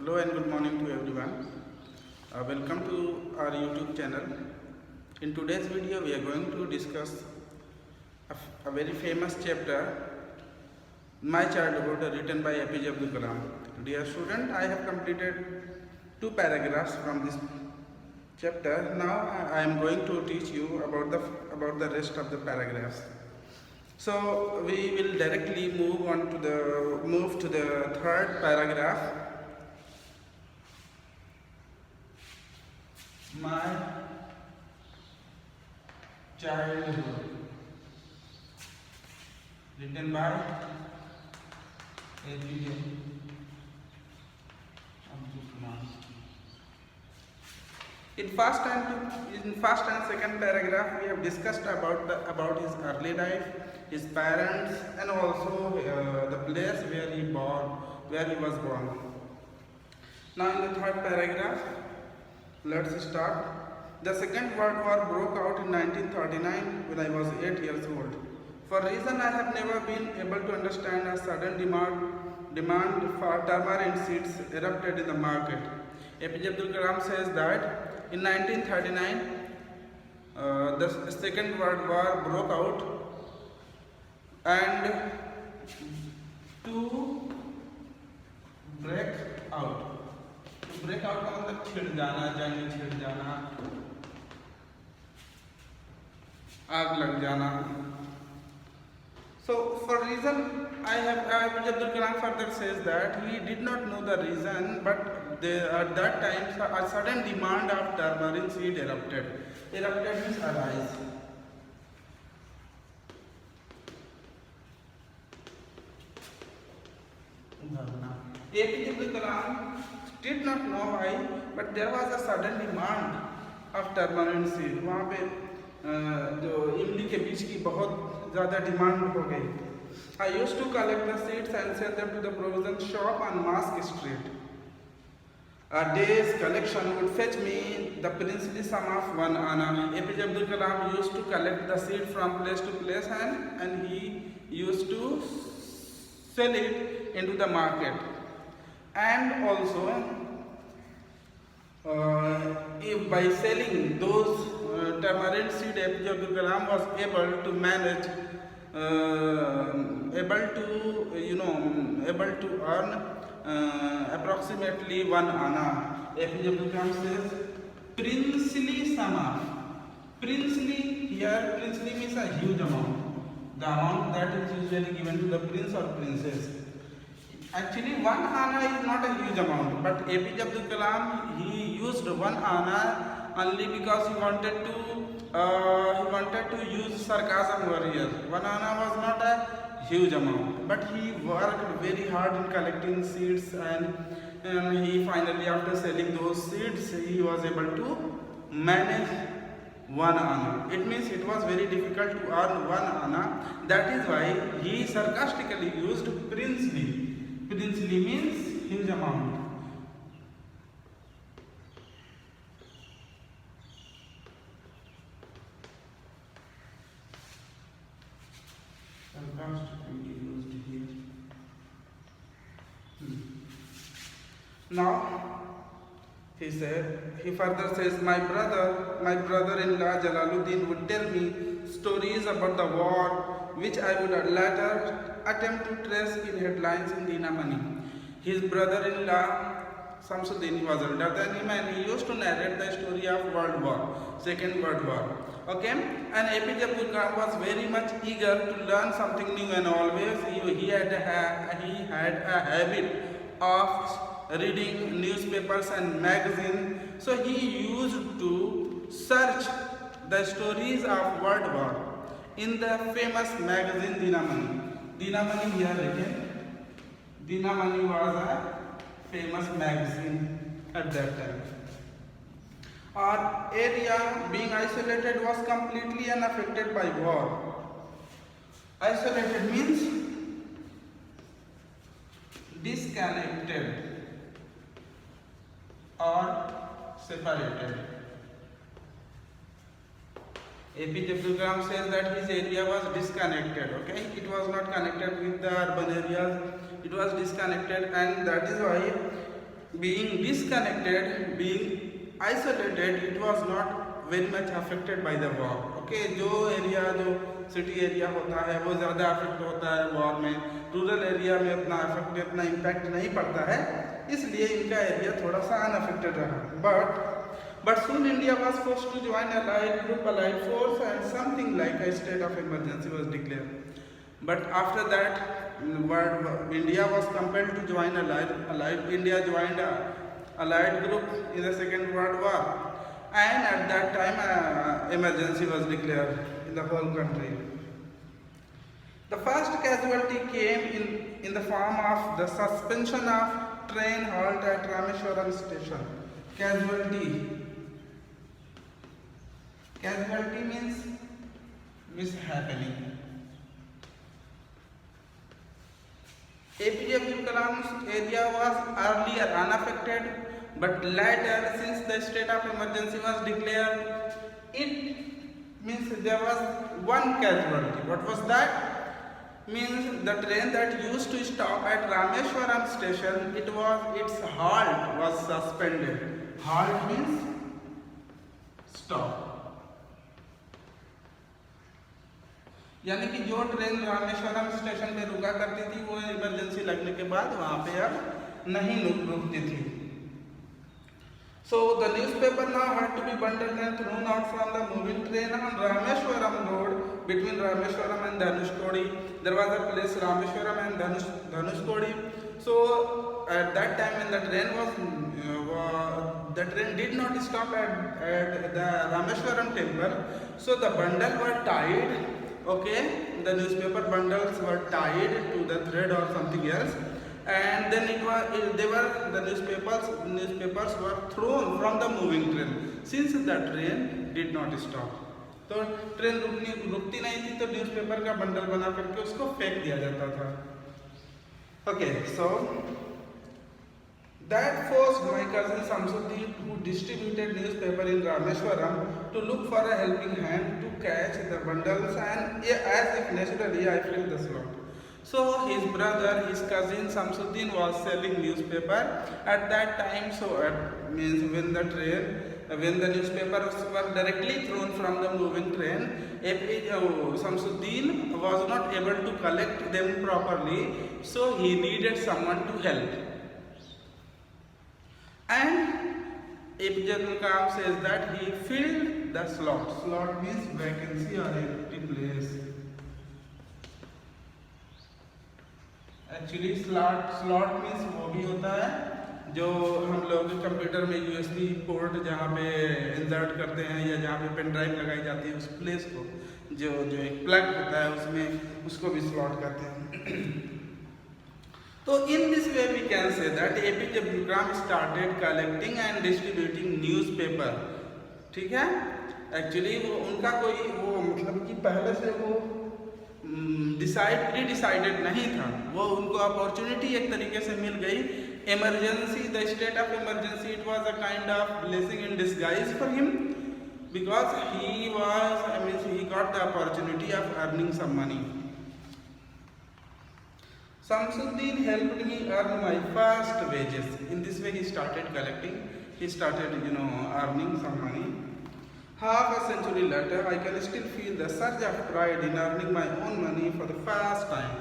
Hello and good morning to everyone. Welcome to our YouTube channel. In today's video, we are going to discuss a very famous chapter, My Childhood, written by APJ Abdul Kalam. Dear student, I have completed 2 paragraphs from this chapter. Now I am going to teach you about the rest of the paragraphs. So we will directly move to the third paragraph. My childhood, written by APJ Abdul Kalam. In first and second paragraph, we have discussed about his early life, his parents, and also the place where he was born. Now, in the third paragraph, let's start. The Second World War broke out in 1939 when I was 8 years old. For a reason I have never been able to understand, a sudden demand for tamarind seeds erupted in the market. APJ Abdul Kalam says that in 1939 the Second World War broke out, and to break out का मतलब छिड़ जाना, जंग छिड़ जाना, आग लग जाना. So for reason APJ Abdul Kalam further says that he did not know the reason, but at that time a sudden demand of tamarind seed erupted. Erupted means arise. APJ Abdul Kalam did not know why, but there was a sudden demand of tamarind seed. वहाँ पे जो इमली के बीज की बहुत ज़्यादा demand हो गई. I used to collect the seeds and sell them to the provision shop on Mosque Street. A day's collection would fetch me the princely sum of 1 anna. APJ Abdul Kalam used to collect the seed from place to place, and he used to sell it into the market. And also by selling those tamarind seed, APJ Abdul Kalam was able to manage, able to earn approximately 1 anna. APJ Abdul Kalam says princely sum. Princely means a huge amount, the amount that is usually given to the prince or princess. Actually, 1 anna is not a huge amount, but APJ Abdul Kalam, he used 1 anna only because he wanted to use sarcasm over here. 1 anna was not a huge amount, but he worked very hard in collecting seeds, and he finally, after selling those seeds, he was able to manage 1 anna. It means it was very difficult to earn 1 anna. That is why he sarcastically used princely. Princely means huge amount. Used here. Now he further says, my brother-in-law Jalaluddin would tell me stories about the war, which I would later attempt to trace in headlines in Dinamani. His brother-in-law Samsuddin was older than him, and he used to narrate the story of Second World War. Okay, and APJ Abdul Kalam was very much eager to learn something new, and always he had a habit of reading newspapers and magazines. So he used to search the stories of World War in the famous magazine Dinamani. Dinamani here written. Dinamani was a famous magazine at that time. Our area, being isolated, was completely unaffected by war. Isolated means disconnected or separated. APJ Abdul Kalam says that his area was disconnected. Okay, it was not connected with the urban areas. It was disconnected, and that is why being disconnected, being isolated, it was not very much affected by the war. Okay, जो area जो city area होता है वो ज़्यादा affect होता है war में, rural area में उतना अफेक्ट इतना इम्पैक्ट नहीं पड़ता है, इसलिए इनका एरिया थोड़ा सा अनअफेक्टेड रहा. But soon India was forced to join allied group, allied force, and something like a state of emergency was declared. But after that, India was compelled to join India joined allied group in the Second World War, and at that time emergency was declared in the whole country. The first casualty came in the form of the suspension of train halt at Rameshwaram station. Casualty means mishappening. APJ Abdul Kalam's area was earlier unaffected, but later, since the state of emergency was declared, it means there was one casualty. What was that? Means the train that used to stop at Rameshwaram station, its halt was suspended. Halt means stop. यानी कि जो train Rameswaram station पे रुका करती थी वो emergency लगने के बाद वहाँ पे अब नहीं रुकती थी. So the newspaper now had to be bundled and thrown out from the moving train on Rameshwaram road between Rameshwaram and Dhanushkodi. There was a place Rameshwaram and Dhanushkodi. So at that time when the train did not stop at the Rameshwaram temple, so the bundle were tied. Okay, the newspaper bundles were tied to the thread or something else, and then the newspapers were thrown from the moving train since the train did not stop. तो train रुकती नहीं थी तो newspaper का bundle बना करके उसको फेंक दिया जाता था. Okay, so that forced my cousin Samsuddin, who distributed newspaper in Rameshwaram, to look for a helping hand to catch the bundles, and as if naturally I filled the slot. So his brother, his cousin Samsuddin was selling newspaper at that time. So it means when the newspapers were directly thrown from the moving train, Samsuddin was not able to collect them properly, so he needed someone to help. And APJ Abdul Kalam says that he filled the slot. Slot means vacancy or empty place. Actually slot means वो भी होता है जो हम लोग computer में USB port जहाँ पे इंसर्ट करते हैं या जहाँ पे पेन ड्राइव लगाई जाती है उस प्लेस को जो एक प्लग होता है उसमें उसको भी स्लॉट कहते हैं. So in this way we can say that APJ Abdul Kalam started collecting and distributing newspaper. ठीक है, एक्चुअली वो उनका कोई वो मतलब कि पहले से वो डिसाइडेड नहीं था, वो उनको अपॉर्चुनिटी एक तरीके से मिल गई. Emergency, the state of emergency, it was a kind of blessing in disguise for him because he got the opportunity of earning some money. Samsuddin helped me earn my first wages. In this way he started collecting, he started earning some money. Half a century later, I can still feel the surge of pride in earning my own money for the first time.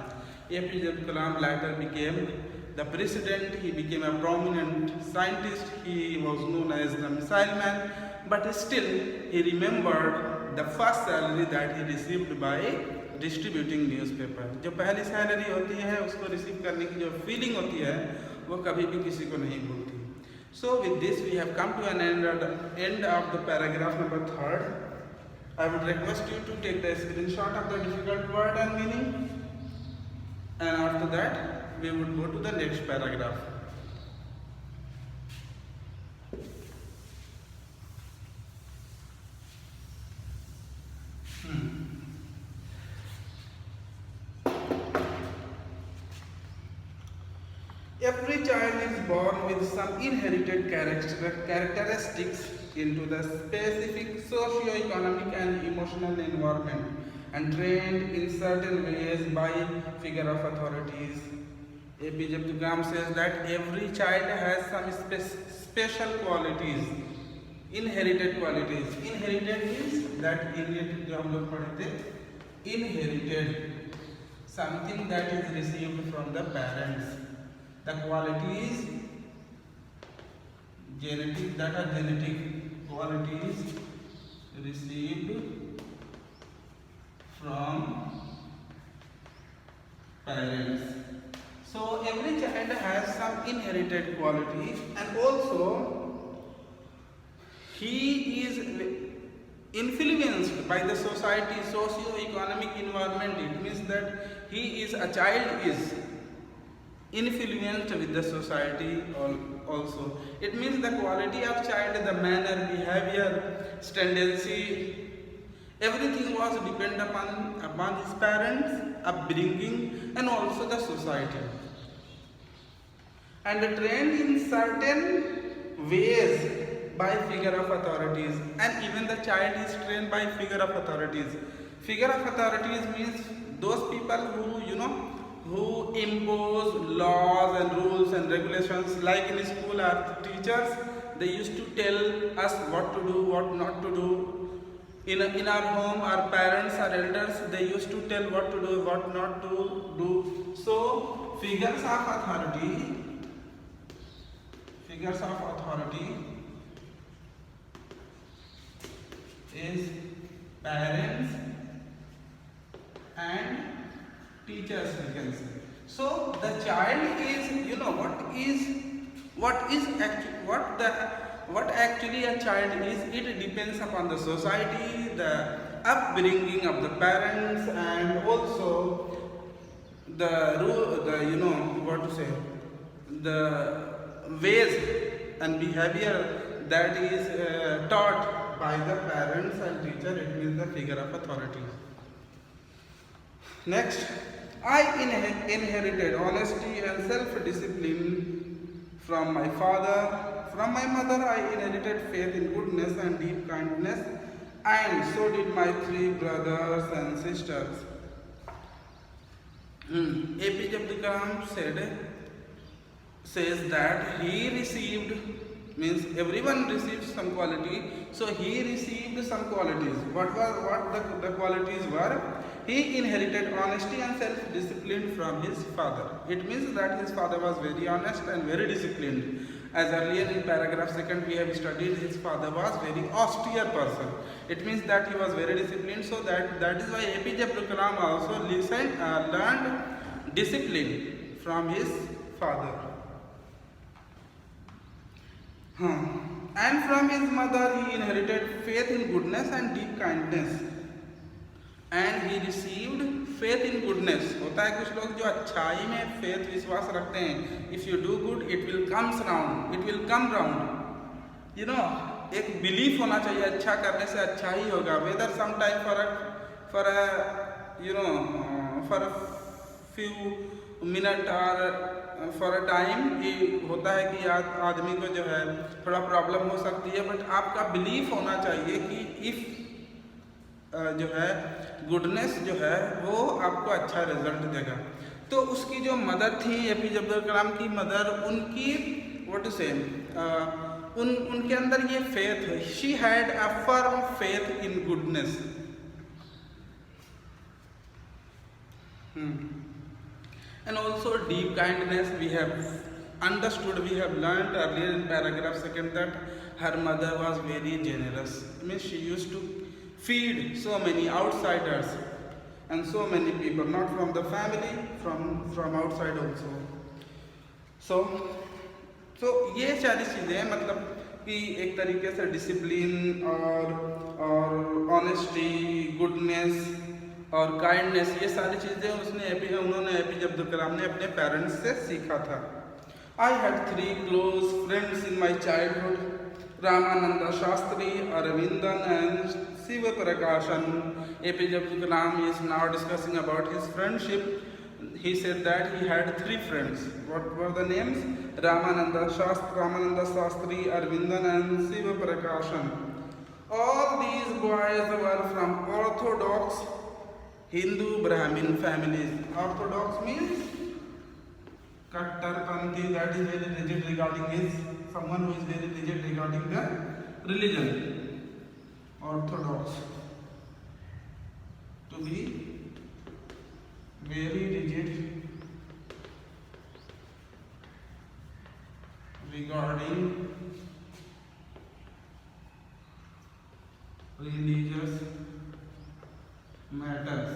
APJ Abdul Kalam later became the president, he became a prominent scientist, he was known as the missile man, but still he remembered the first salary that he received by distributing newspaper. जो पहली salary होती है उसको receive करने की जो feeling होती है वो कभी भी किसी को नहीं भूलती. So with this we have come to an end of the paragraph number 3. I would request you to take the screenshot of the difficult word and meaning, and after that we would go to the next paragraph. Every child is born with some inherited characteristics into the specific socio-economic and emotional environment and trained in certain ways by figure of authorities. APJ Abdul Kalam says that every child has some special qualities, inherited qualities. Inherited means that inherited जो हम लोग पढ़े थे, inherited, something that is received from the parents. The qualities genetic, that are genetic qualities received from parents. So every child has some inherited qualities, and also he is influenced by the society, socio-economic environment. It means that a child is influenced with the society also. It means the quality of child, the manner, behavior, tendency, everything was depend upon his parents, upbringing, and also the society. And trained in certain ways by figure of authorities, and even the child is trained by figure of authorities. Figure of authorities means those people who impose laws and rules and regulations. Like in school, our teachers, they used to tell us what to do, what not to do. In our home, our parents, our elders, they used to tell what to do, what not to do. So figures of authority is parents and teachers, we can say. So the child is, what actually a child is. It depends upon the society, the upbringing of the parents, and also the ways and behavior that is taught by the parents and teacher. It means the figure of authority. Next, I inherited honesty and self-discipline from my father. From my mother, I inherited faith in goodness and deep kindness, and so did my 3 brothers and sisters. APJ Abdul Kalam says that he received, means everyone receives some quality, so he received some qualities. What the qualities were? He inherited honesty and self-discipline from his father. It means that his father was very honest and very disciplined. As earlier in paragraph 2 we have studied, his father was very austere person. It means that he was very disciplined. So that is why APJ Abdul Kalam also learned discipline from his father. And from his mother he inherited faith in goodness and deep kindness. And he received faith in goodness. होता है कुछ लोग जो अच्छाई में faith विश्वास रखते हैं. If you do good, it will come round. एक belief होना चाहिए, अच्छा करने से अच्छा ही होगा. Whether sometime for a few minutes or for a time, ये होता है कि आदमी को जो है थोड़ा प्रॉब्लम हो सकती है, बट आपका बिलीफ होना चाहिए कि इफ जो है गुडनेस जो है वो आपको अच्छा रिजल्ट देगा. तो उसकी जो मदर थी, APJ अब्दुल कलाम की मदर, उनकी उनके अंदर ये फेथ है. She had a firm faith in goodness. And also deep kindness. We have understood, we have learned earlier in paragraph 2 that her mother was very generous. Means she used to feed so many outsiders and so many people, not from the family, from outside also. So ये सारी चीज़ें मतलब कि एक तरीके से discipline और honesty, goodness और काइंडनेस, ये सारी चीज़ें उन्होंने APJ अब्दुल कलाम ने अपने पेरेंट्स से सीखा था. I had 3 close friends in my childhood: Ramananda Shastri, Aravindan, and Siva Prakashan. APJ Abdul Kalam is now discussing about his friendship. He said that he had 3 friends. What were the names? Ramananda Shastri, Aravindan, and Siva Prakashan. All these boys were from orthodox Hindu Brahmin families. Orthodox means Kattarpanthi, that is very rigid regarding his, someone who is very rigid regarding the religion. Orthodox, to be very rigid regarding religious matters,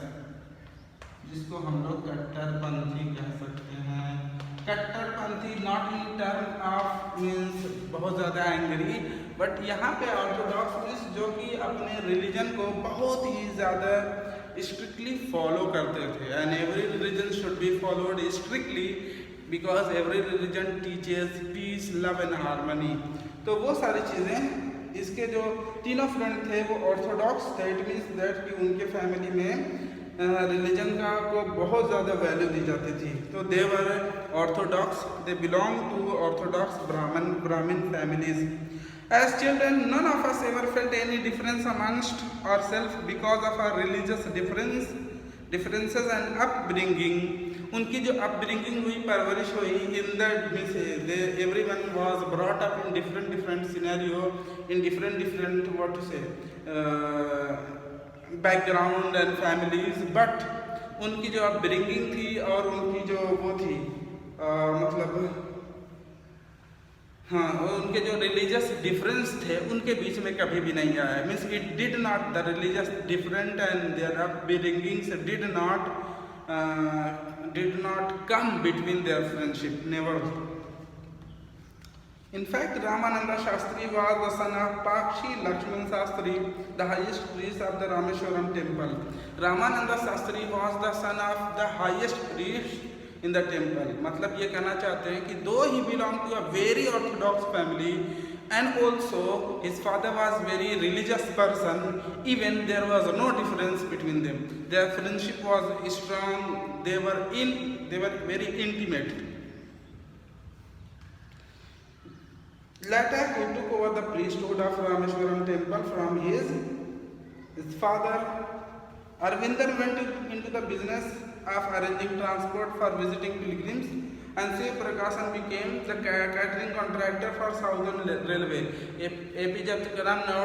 जिसको हम लोग कट्टरपंथी कह सकते हैं. कट्टरपंथी not in term of means बहुत ज़्यादा एंग्री, बट यहाँ पे ऑर्थोडॉक्स मीन्स जो कि अपने रिलीजन को बहुत ही ज़्यादा स्ट्रिक्टली फॉलो करते थे. And every religion should be followed strictly because every religion teaches peace, love and harmony. तो वो सारी चीज़ें इसके जो तीनों फ्रेंड थे वो ऑर्थोडॉक्स थे. इट मीन्स दैट कि उनके फैमिली में रिलीजन का को बहुत ज़्यादा वैल्यू दी जाती थी. तो they were orthodox, they belong to orthodox Brahmin families. As children, none of us ever felt any difference amongst ourselves because of our religious differences and upbringing. उनकी जो upbringing हुई, परवरिश हुई, in that everyone was brought up in different scenario, in different what to say background and families, but उनकी जो upbringing थी और उनकी जो वो थी मतलब हाँ, उनके जो रिलीजियस डिफरेंस थे उनके बीच में कभी भी नहीं आया. Means it did not, the religious different and their upbringings did not come between their friendship, never. In fact, Ramananda Shastri was the son of Pakshi Lakshman Shastri, the highest priest of the Rameshwaram temple. Ramananda Shastri was the son of the highest priest in the temple. मतलब ये कहना चाहते हैं कि though he belonged to a very orthodox family and also his father was very religious person, even there was no difference between them. Their friendship was strong. They were very intimate. Later he took over the priesthood of Rameshwaram temple from his father. Arvindan went into the business of arranging transport for visiting pilgrims, and Shiv Prakashan became the catering contractor for Southern Railway. APJ Abdul Kalam now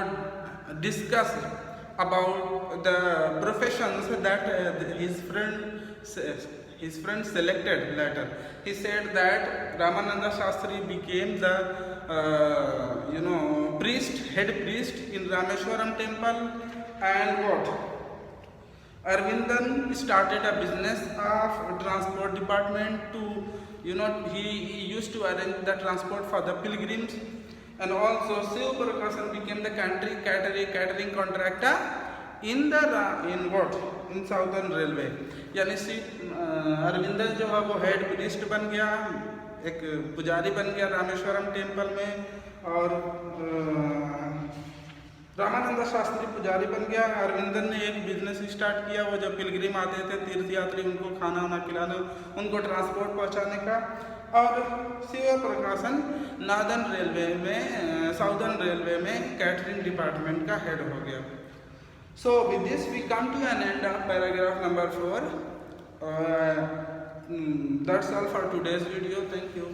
discussed about the professions that his friend selected later. He said that Ramananda Shastri became the head priest in Rameshwaram temple, and what? Arvindan started a business of transport department to, he used to arrange the transport for the pilgrims, and also Shiv Prakashan became the catering contractor in Southern Railway. यानी अरविंदन जो है वो head priest बन गया, एक पुजारी बन गया रामेश्वरम टेम्पल में, और रामानंद शास्त्री पुजारी बन गया. अरविंदन ने एक बिजनेस स्टार्ट किया, वो जब पिलग्रिम आते थे तीर्थयात्री उनको खाना वाना खिलाना, उनको ट्रांसपोर्ट पहुंचाने का. और शिव प्रकाशन साउदर्न रेलवे में कैटरिंग डिपार्टमेंट का हेड हो गया. So with this we come to an end of paragraph number 4. That's all for today's video. Thank you.